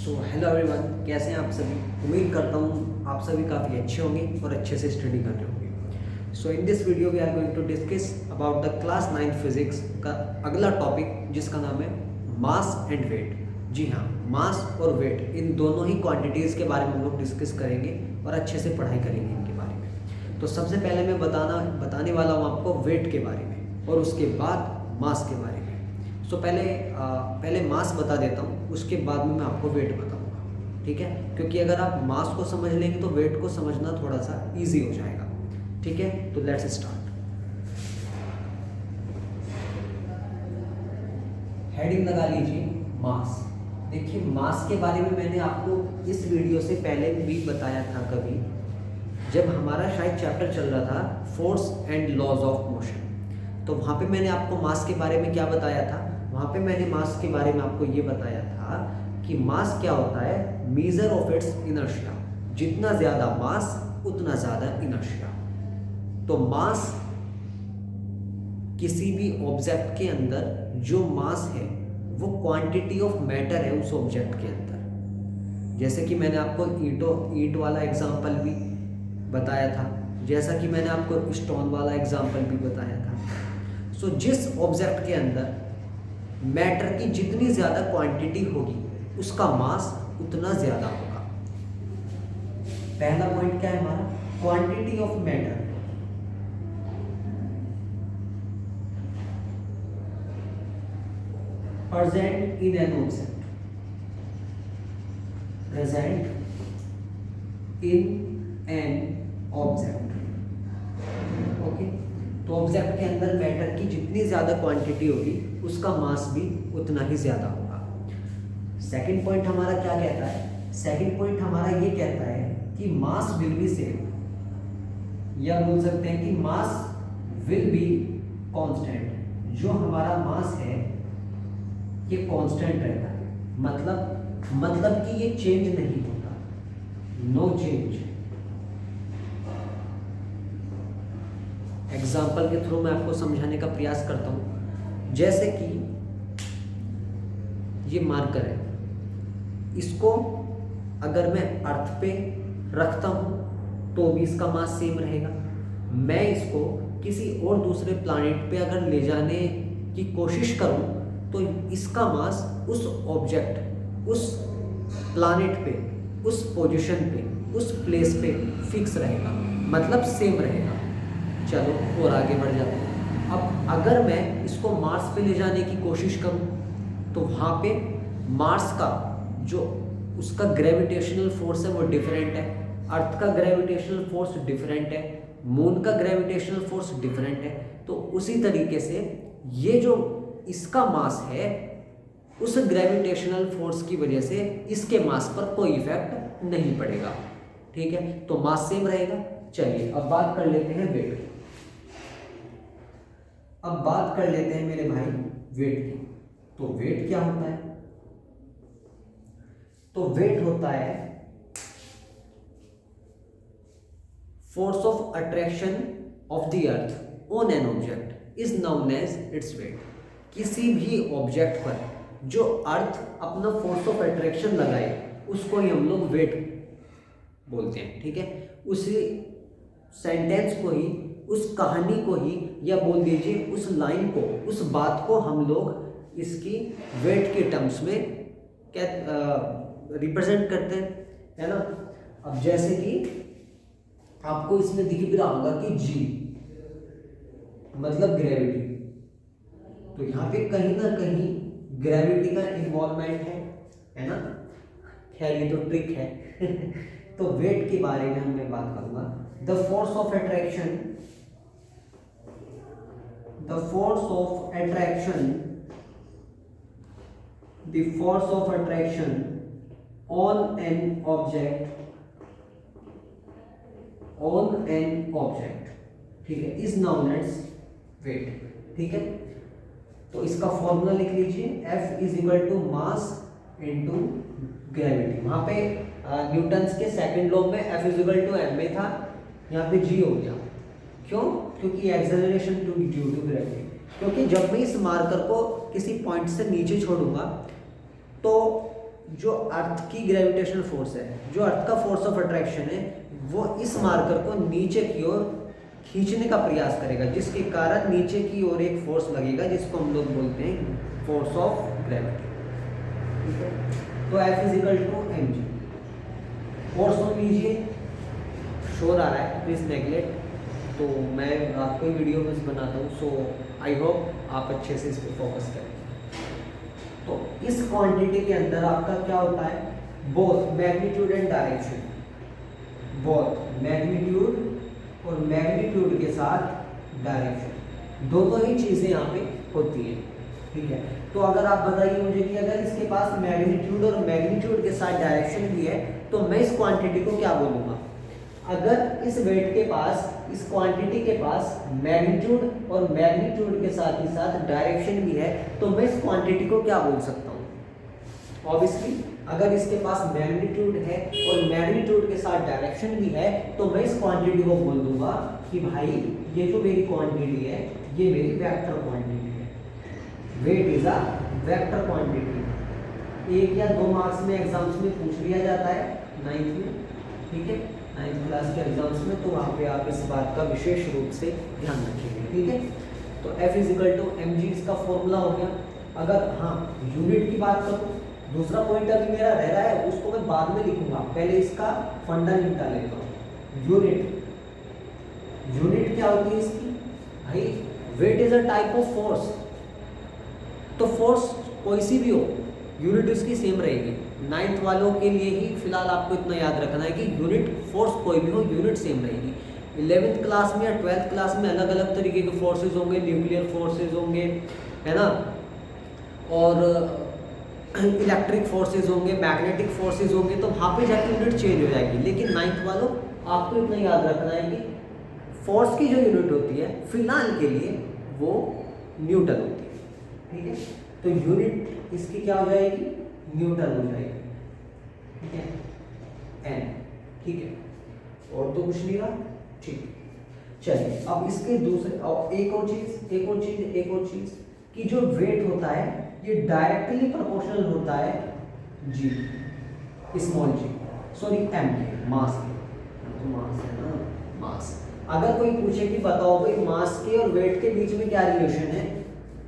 So hello everyone, कैसे हैं आप सभी। उम्मीद करता हूँ आप सभी काफ़ी अच्छे होंगे और अच्छे से स्टडी कर रहे होंगे। So in this video we are going to discuss about the class 9 physics का अगला टॉपिक, जिसका नाम है मास एंड वेट। जी हाँ, मास और वेट इन दोनों ही क्वांटिटीज़ के बारे में हम लोग डिस्कस करेंगे और अच्छे से पढ़ाई करेंगे इनके बारे में। तो सबसे पहले मैं बताने वाला हूँ आपको वेट के बारे में और उसके बाद मास के बारे में। सो पहले मास बता देता हूँ, उसके बाद में मैं आपको वेट बताऊँगा, ठीक है। क्योंकि अगर आप मास को समझ लेंगे तो वेट को समझना थोड़ा सा इजी हो जाएगा, ठीक है। तो लेट्स स्टार्ट। हेडिंग लगा लीजिए मास। देखिए, मास के बारे में मैंने आपको इस वीडियो से पहले भी बताया था कभी, जब हमारा शायद चैप्टर चल रहा था force and laws of motion. तो वहाँ पे मैंने आपको मास के बारे में क्या बताया था। वहाँ पे मैंने मास के बारे में आपको ये बताया था कि मास क्या होता है, मेजर ऑफ इट्स इनर्शिया। जितना ज़्यादा मास उतना ज़्यादा इनर्शिया। तो मास किसी भी ऑब्जेक्ट के अंदर जो मास है वो क्वांटिटी ऑफ मैटर है उस ऑब्जेक्ट के अंदर। जैसे कि मैंने आपको ईंट वाला एग्जांपल भी बताया था, जैसा कि मैंने आपको स्टोन वाला एग्जांपल भी बताया था। सो जिस ऑब्जेक्ट के अंदर मैटर की जितनी ज़्यादा क्वांटिटी होगी उसका मास उतना ज़्यादा होगा। पहला पॉइंट क्या है हमारा, quantity of matter present in an object, present in an object. Okay, तो ऑब्जेक्ट के अंदर मैटर की जितनी ज़्यादा क्वांटिटी होगी उसका मास भी उतना ही ज़्यादा होगा। सेकंड पॉइंट हमारा क्या कहता है, सेकंड पॉइंट हमारा ये कहता है कि मास विल बी सेम, या बोल सकते हैं कि मास विल बी कांस्टेंट। जो हमारा मास है ये कांस्टेंट रहता है, मतलब कि ये चेंज नहीं होता, नो चेंज। एग्जाम्पल के थ्रू मैं आपको समझाने का प्रयास करता हूँ। जैसे कि ये मार्कर है, इसको अगर मैं अर्थ पे रखता हूँ तो भी इसका मास सेम रहेगा। मैं इसको किसी और दूसरे प्लैनेट पे अगर ले जाने की कोशिश करूँ तो इसका मास उस ऑब्जेक्ट, उस प्लैनेट पे, उस पोजीशन पे, उस प्लेस पे फिक्स रहेगा, मतलब सेम रहेगा। चलो और आगे बढ़ जाते हैं। अब अगर मैं इसको मार्स पे ले जाने की कोशिश करूं तो वहाँ पे मार्स का जो उसका ग्रेविटेशनल फोर्स है वो डिफरेंट है, अर्थ का ग्रेविटेशनल फोर्स डिफरेंट है, मून का ग्रेविटेशनल फोर्स डिफरेंट है। तो उसी तरीके से ये जो इसका मास है उस ग्रेविटेशनल फोर्स की वजह से इसके मास पर कोई इफेक्ट नहीं पड़ेगा, ठीक है। तो मास सेम रहेगा। चलिए अब बात कर लेते हैं वेट की। अब बात कर लेते हैं मेरे भाई वेट की। तो वेट क्या होता है, तो वेट होता है force of attraction of the earth on an object is known as its weight. किसी भी ऑब्जेक्ट पर जो अर्थ अपना फोर्स ऑफ अट्रैक्शन लगाए उसको ही हम लोग वेट बोलते हैं, ठीक है। उसी सेंटेंस को ही, उस कहानी को ही, या बोल दीजिए उस लाइन को, उस बात को हम लोग इसकी वेट के टर्म्स में क्या रिप्रेजेंट करते हैं, है ना। अब जैसे कि आपको इसमें दिख भी रहा होगा कि जी मतलब ग्रेविटी, तो यहाँ पे कहीं ना कहीं ग्रेविटी का इन्वॉल्वमेंट है ना। खैर ये तो ट्रिक है तो वेट के बारे में मैं बात करूंगा। The force of attraction, the force of attraction on an object, ठीक है, इज नाउन एज वेट, ठीक है। तो इसका फॉर्मूला लिख लीजिए, F is equal to mass into gravity. वहां पे न्यूटन्स के सेकंड लॉ में F is equal to ma था, यहाँ पे g हो गया। क्यों? क्योंकि एक्सेलरेशन ड्यू टू ग्रेविटी। क्योंकि जब मैं इस मार्कर को किसी पॉइंट से नीचे छोड़ूंगा तो जो अर्थ की ग्रेविटेशनल फोर्स है, जो अर्थ का फोर्स ऑफ अट्रैक्शन है, वो इस मार्कर को नीचे की ओर खींचने का प्रयास करेगा, जिसके कारण नीचे की ओर एक फोर्स लगेगा जिसको हम लोग बोलते हैं फोर्स ऑफ ग्रेविटी। ठीक है, तो F is equal to mg। और सुन लीजिए, शोर आ रहा है, प्लीज नेगलेक्ट। तो मैं आपको वीडियो में बनाता हूँ, सो आई होप आप अच्छे से इस पर फोकस करें। तो इस क्वांटिटी के अंदर आपका क्या होता है, both magnitude and direction, both magnitude और मैग्नीट्यूड के साथ डायरेक्शन, दोनों ही चीज़ें यहाँ पे होती हैं। ठीक है, तो अगर आप बताइए मुझे कि अगर इसके पास मैग्नीट्यूड और मैग्नीट्यूड के साथ डायरेक्शन भी है तो मैं इस क्वांटिटी को क्या बोलूँगा। अगर इस वेट के पास, इस क्वांटिटी के पास मैग्नीट्यूड और मैग्नीट्यूड के साथ ही साथ डायरेक्शन भी है तो मैं इस क्वांटिटी को क्या बोल सकता हूँ। ऑब्वियसली अगर इसके पास मैग्नीट्यूड है और मैग्नीट्यूड के साथ डायरेक्शन भी है तो मैं इस क्वांटिटी को बोल दूंगा कि भाई ये जो मेरी क्वांटिटी है ये मेरी वेक्टर क्वांटिटी है। Weight is a vector quantity. एक या दो मार्क्स में एग्जाम्स में पूछ लिया जाता है 9th में, ठीक है, 9th क्लास के एग्जाम्स में, तो वहाँ पे आप इस बात का विशेष रूप से ध्यान रखेंगे। ठीक है, तो F is equal to mg इसका फॉर्मूला हो गया। अगर हाँ यूनिट की बात करूँ, दूसरा पॉइंट अभी मेरा रह रहा है उसको मैं बाद में लिखूंगा, पहले इसका फंडा निपटा लेता हूँ। यूनिट, यूनिट क्या होती है इसकी, भाई weight is a type of force, तो फोर्स कोई सी भी हो यूनिट इसकी सेम रहेगी। 9th वालों के लिए ही फिलहाल आपको इतना याद रखना है कि यूनिट फोर्स कोई भी हो यूनिट सेम रहेगी। 11th क्लास में या 12th क्लास में अलग अलग तरीके के फोर्सेज होंगे, न्यूक्लियर फोर्सेज होंगे, है ना, और इलेक्ट्रिक फोर्सेज होंगे, मैग्नेटिक फोर्सेज होंगे, तो वहाँ पे जाके यूनिट चेंज हो जाएगी। लेकिन 9th वालों आपको इतना याद रखना है कि फोर्स की जो यूनिट होती है फिलहाल के लिए वो न्यूटन होती है। ठीक है, तो यूनिट इसकी क्या हो जाएगी, न्यूटन हो जाएगी। ठीक है, एन। ठीक है, और तो कुछ नहीं रहा। ठीक, चलिए अब इसके दूसरे और एक और चीज कि जो वेट होता है ये डायरेक्टली प्रोपोर्शनल होता है जी, स्मॉल जी, सॉरी एम के, मास के, तो मास है ना, मास। अगर कोई पूछे कि बताओ भाई मास के और वेट के बीच में क्या रिलेशन है,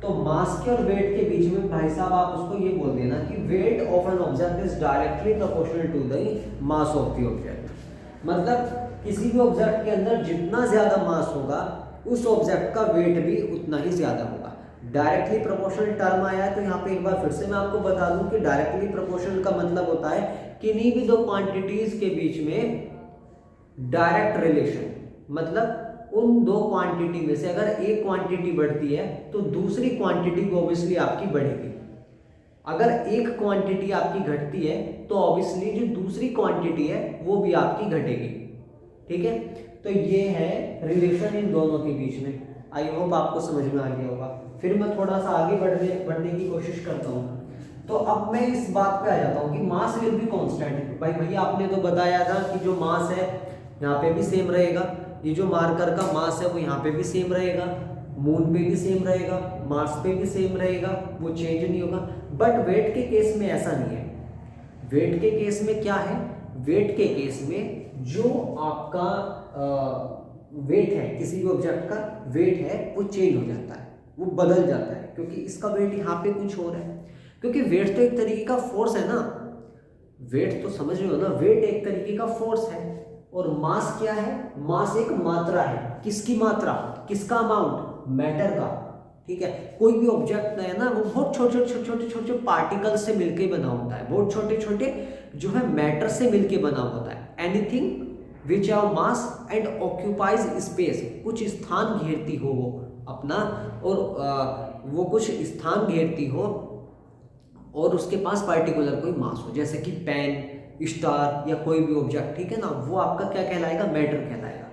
तो मास के और वेट के बीच में भाई साहब आप उसको ये बोल देना कि weight of an object is directly proportional to the mass of the object. मतलब किसी भी ऑब्जेक्ट के अंदर जितना ज्यादा मास होगा उस ऑब्जेक्ट का वेट भी उतना ही ज्यादा होगा। डायरेक्टली प्रोपोर्शनल टर्म आया है तो यहाँ पे एक बार फिर से मैं आपको बता दूं कि डायरेक्टली प्रोपोर्शनल का मतलब होता है किन्हीं भी दो क्वांटिटीज के बीच में डायरेक्ट रिलेशन, मतलब उन दो क्वांटिटी में से अगर एक क्वांटिटी बढ़ती है तो दूसरी क्वांटिटी भी ऑब्वियसली आपकी बढ़ेगी। अगर एक क्वांटिटी आपकी घटती है तो ऑब्वियसली जो दूसरी क्वांटिटी है वो भी आपकी घटेगी। ठीक है, तो ये है रिलेशन इन दोनों के बीच में। आई होप आपको समझ में आ गया होगा। फिर मैं थोड़ा सा आगे बढ़ने की कोशिश करता हूँ। तो अब मैं इस बात पे आ जाता हूँ कि मास विल बी कांस्टेंट। भाई भैया आपने तो बताया था कि जो मास है यहाँ पे भी सेम रहेगा, ये जो मार्कर का मास है वो यहाँ पे भी सेम रहेगा, मून पे भी सेम रहेगा, मार्स पे भी सेम रहेगा, वो चेंज नहीं होगा। बट वेट के केस में ऐसा नहीं है। वेट के केस में क्या है, वेट के केस में जो आपका वेट है, किसी भी ऑब्जेक्ट का वेट है वो चेंज हो जाता है, वो बदल जाता है, क्योंकि इसका वेट यहाँ पे कुछ और है। क्योंकि वेट तो एक तरीके का फोर्स है ना, वेट तो समझ रहे हो ना, वेट एक तरीके का फोर्स है। और मास क्या है, मास एक मात्रा है। किसकी मात्रा, किसका अमाउंट, मैटर का। ठीक है, कोई भी ऑब्जेक्ट है ना वो बहुत छोटे पार्टिकल से मिलके बना होता है, बहुत छोटे छोटे जो है मैटर से मिलके बना होता है। Anything which have mass and occupies space, कुछ स्थान घेरती हो वो अपना, और वो कुछ स्थान घेरती हो और उसके पास पार्टिकुलर कोई मास हो, जैसे कि पेन, स्टार या कोई भी ऑब्जेक्ट, ठीक है ना, वो आपका क्या कहलाएगा, मैटर कहलाएगा।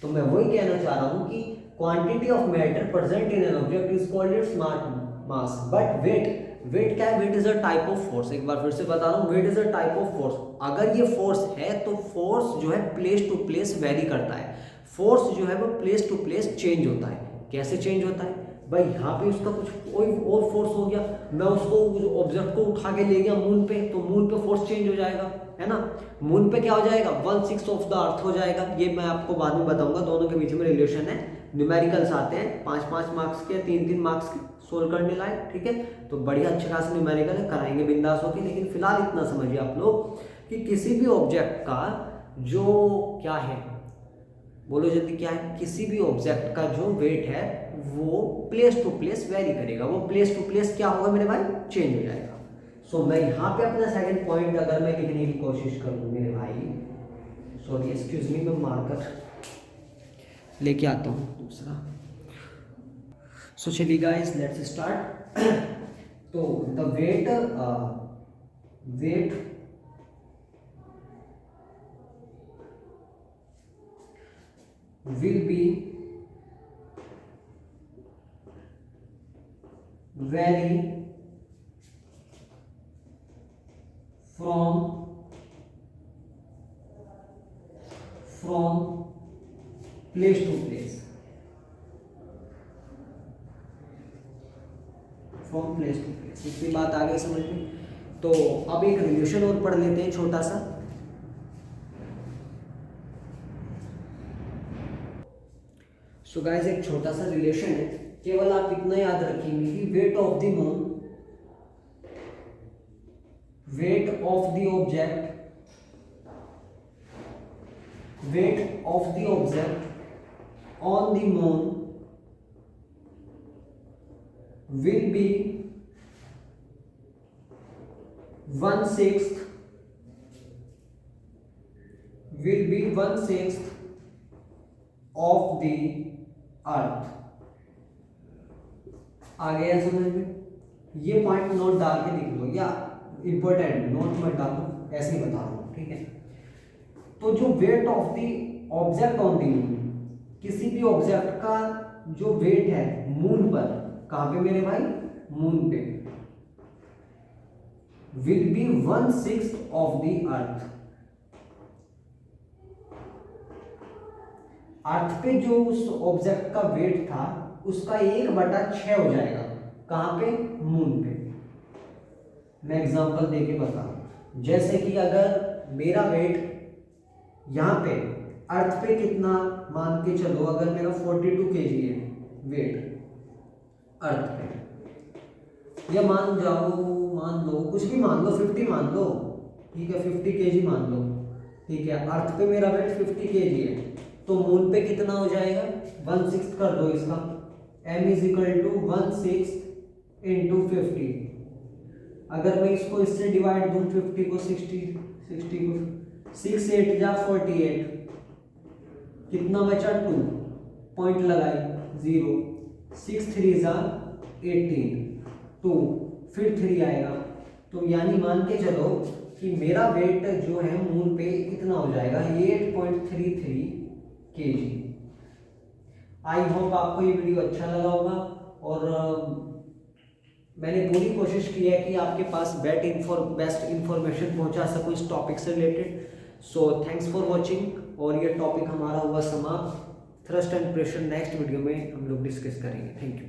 तो मैं वही कहना चाह रहा हूँ कि quantity of matter present in an object is called its mass. But weight क्या है, weight is a type of force. एक बार फिर से बता रहा हूँ, weight is a type of force. अगर ये फोर्स है तो फोर्स जो है प्लेस टू प्लेस वेरी करता है। फोर्स जो है वो प्लेस टू प्लेस चेंज होता है। कैसे चेंज होता है, भाई यहाँ पे उसका कुछ कोई और फोर्स हो गया, मैं उसको ऑब्जेक्ट को उठा के ले गया मून पे, तो मून पे फोर्स चेंज हो जाएगा, है ना। मून पे क्या हो जाएगा, 1/6 ऑफ द अर्थ हो जाएगा। ये मैं आपको बाद में बताऊंगा, दोनों के बीच में रिलेशन है। न्यूमेरिकल्स आते हैं 5-5 मार्क्स के, 3-3 मार्क्स के, सोल्व करने लायक, ठीक है। तो बढ़िया अच्छे खासे न्यूमेरिकल है, कराएंगे बिंदास होके। लेकिन फिलहाल इतना समझिए आप लोग कि किसी भी ऑब्जेक्ट का जो क्या है, बोलो जल्दी क्या है, किसी भी ऑब्जेक्ट का जो वेट है वो प्लेस टू प्लेस वेरी करेगा। वो प्लेस टू प्लेस क्या होगा मेरे भाई, चेंज हो जाएगा। सो मैं यहाँ पे अपना सेकंड पॉइंट अगर मैं लिखने की कोशिश करूँ मेरे भाई, सॉरी एक्सक्यूज मी, मैं मार्कर लेके आता हूँ दूसरा। सो चलिए गाइस लेट्स स्टार्ट। तो the weight will be vary from place to place, from place to place. इतनी बात आ गई समझ में। तो अब एक रिलेशन और पढ़ लेते हैं छोटा सा। सो गाइस एक छोटा सा रिलेशन है, केवल आप इतना याद रखेंगे कि weight of the moon, weight of the object, weight of the object on the moon will be 1/6 of the अर्थ। आ गया समझ में। ये पॉइंट नोट डाल के लिख लो, या इंपॉर्टेंट नोट मत डालो, ऐसे ही बता रहा हूं, ठीक है। तो जो weight of the object on the moon, किसी भी ऑब्जेक्ट का जो वेट है मून पर, कहां पे मेरे भाई, मून पे, will be 1/6 of the earth. Earth पे जो उस ऑब्जेक्ट का वेट था उसका 1/6 हो जाएगा, कहां पे, मून पे। मैं एग्जांपल देके बता रहा हूं, जैसे कि अगर मेरा वेट यहां पे अर्थ पे कितना, मान के चलो अगर मेरा 42 kg है वेट अर्थ पे, या मान लो कुछ भी मान लो, 50 मान लो, ठीक है, 50 kg मान लो, ठीक है। अर्थ पे मेरा वेट 50 kg है, तो मून पे कितना हो जाएगा, 1/6 कर दो इसका, m = 1/6 × 50। अगर मैं इसको इससे डिवाइड दूं, 50 को 60 को 6 8 जा 48, कितना बचा, 2 पॉइंट लगाई 0, 6 3 जा 18, 2 फिर 3 आएगा। तो यानी मान के चलो कि मेरा वेट जो है मून पे इतना हो जाएगा, 8.33 kg। आई होप आपको ये वीडियो अच्छा लगा होगा, और मैंने पूरी कोशिश की है कि आपके पास बेस्ट इंफॉर्मेशन पहुंचा सकूं इस टॉपिक से related. So thanks for watching, और ये टॉपिक हमारा हुआ समाप्त। Thrust and pressure next video में हम लोग डिस्कस करेंगे। Thank you.